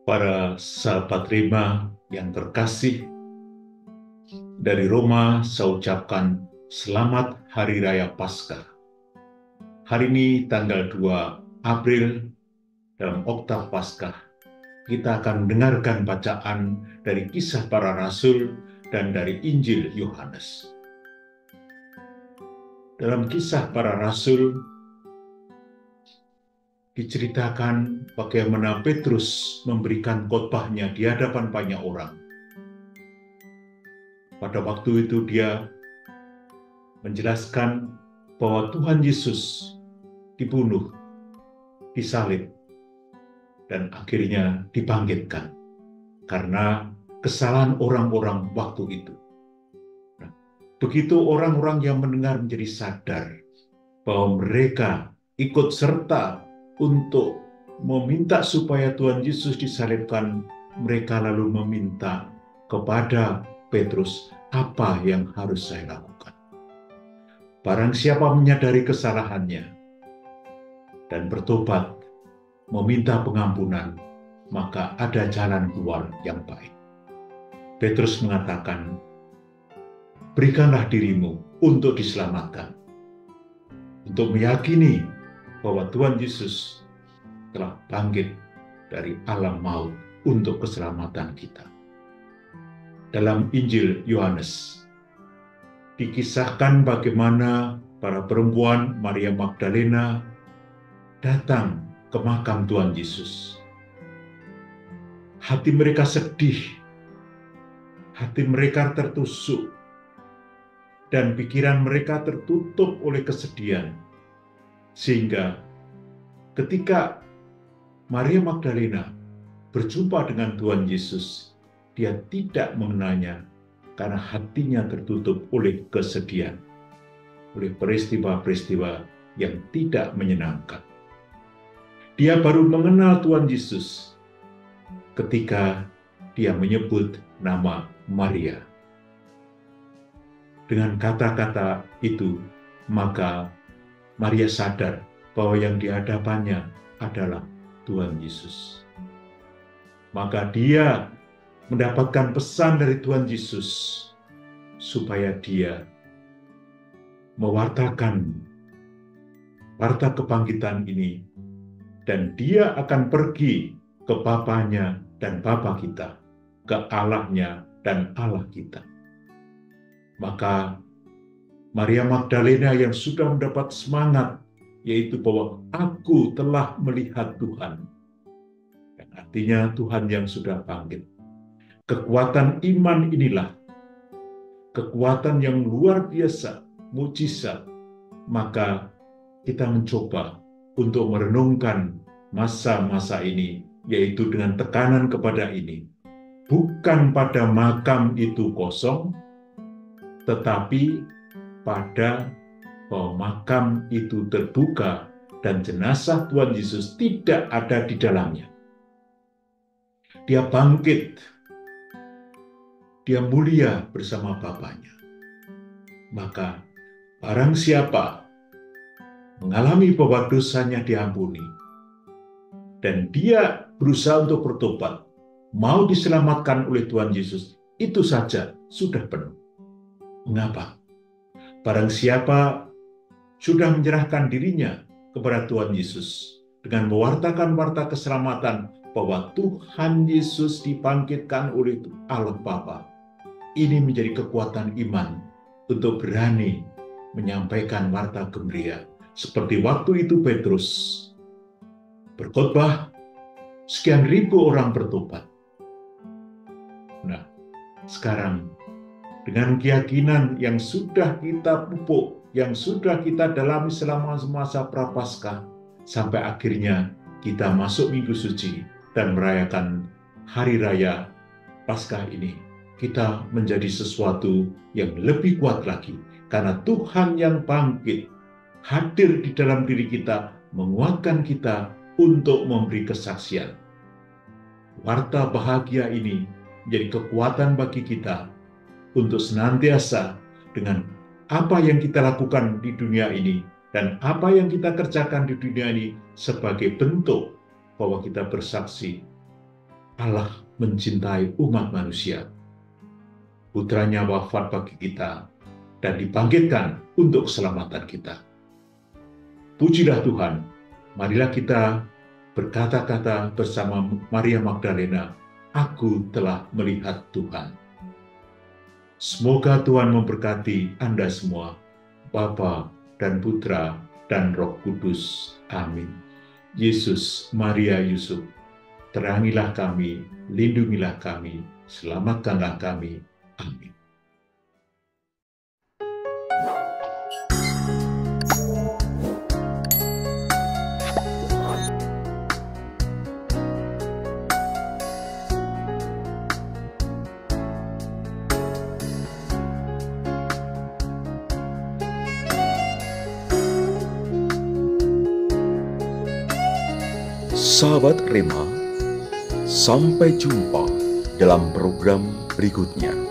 Para sahabat Rema yang terkasih, dari Roma saya ucapkan selamat Hari Raya Paskah. Hari ini tanggal 2 April dalam Oktav Paskah, kita akan mendengarkan bacaan dari Kisah Para Rasul dan dari Injil Yohanes. Dalam Kisah Para Rasul diceritakan bagaimana Petrus memberikan khotbahnya di hadapan banyak orang. Pada waktu itu dia menjelaskan bahwa Tuhan Yesus dibunuh, disalib, dan akhirnya dibangkitkan karena kesalahan orang-orang waktu itu. Nah, begitu orang-orang yang mendengar menjadi sadar bahwa mereka ikut serta untuk meminta supaya Tuhan Yesus disalibkan, mereka lalu meminta kepada Petrus, apa yang harus saya lakukan? Barang siapa menyadari kesalahannya dan bertobat, meminta pengampunan, maka ada jalan keluar yang baik. Petrus mengatakan, berikanlah dirimu untuk diselamatkan, untuk meyakini bahwa Tuhan Yesus telah bangkit dari alam maut untuk keselamatan kita. Dalam Injil Yohanes, dikisahkan bagaimana para perempuan Maria Magdalena datang ke makam Tuhan Yesus. Hati mereka sedih, hati mereka tertusuk, dan pikiran mereka tertutup oleh kesedihan. Sehingga ketika Maria Magdalena berjumpa dengan Tuhan Yesus, dia tidak mengenalnya karena hatinya tertutup oleh kesedihan, oleh peristiwa-peristiwa yang tidak menyenangkan. Dia baru mengenal Tuhan Yesus ketika dia menyebut nama Maria. Dengan kata-kata itu, maka Maria sadar bahwa yang di hadapannya adalah Tuhan Yesus. Maka dia mendapatkan pesan dari Tuhan Yesus supaya dia mewartakan warta kebangkitan ini, dan dia akan pergi ke Bapanya dan Bapa kita, ke Allahnya dan Allah kita. Maka Maria Magdalena yang sudah mendapat semangat, yaitu bahwa aku telah melihat Tuhan. Dan artinya Tuhan yang sudah bangkit. Kekuatan iman inilah, kekuatan yang luar biasa, mujizat. Maka kita mencoba untuk merenungkan masa-masa ini, yaitu dengan tekanan kepada ini. Bukan pada makam itu kosong, tetapi pada bahwa makam itu terbuka dan jenazah Tuhan Yesus tidak ada di dalamnya. Dia bangkit, dia mulia bersama Bapanya. Maka barang siapa mengalami bahwa dosanya diampuni, dan dia berusaha untuk bertobat, mau diselamatkan oleh Tuhan Yesus, itu saja sudah penuh. Mengapa? Barang siapa sudah menyerahkan dirinya kepada Tuhan Yesus dengan mewartakan warta keselamatan bahwa Tuhan Yesus dibangkitkan oleh Allah Bapa, ini menjadi kekuatan iman untuk berani menyampaikan warta gembira. Seperti waktu itu Petrus berkhotbah, sekian ribu orang bertobat. Nah, sekarang dengan keyakinan yang sudah kita pupuk, yang sudah kita dalami selama masa Prapaskah, sampai akhirnya kita masuk Minggu Suci dan merayakan Hari Raya Paskah ini, kita menjadi sesuatu yang lebih kuat lagi, karena Tuhan yang bangkit hadir di dalam diri kita, menguatkan kita untuk memberi kesaksian. Warta bahagia ini menjadi kekuatan bagi kita untuk senantiasa dengan apa yang kita lakukan di dunia ini dan apa yang kita kerjakan di dunia ini sebagai bentuk bahwa kita bersaksi Allah mencintai umat manusia. Putranya wafat bagi kita dan dibangkitkan untuk keselamatan kita. Pujilah Tuhan, marilah kita berkata-kata bersama Maria Magdalena, "Aku telah melihat Tuhan." Semoga Tuhan memberkati Anda semua, Bapa dan Putra dan Roh Kudus. Amin. Yesus, Maria, Yusuf, terangilah kami, lindungilah kami, selamatkanlah kami. Amin. Sahabat Rema, sampai jumpa dalam program berikutnya.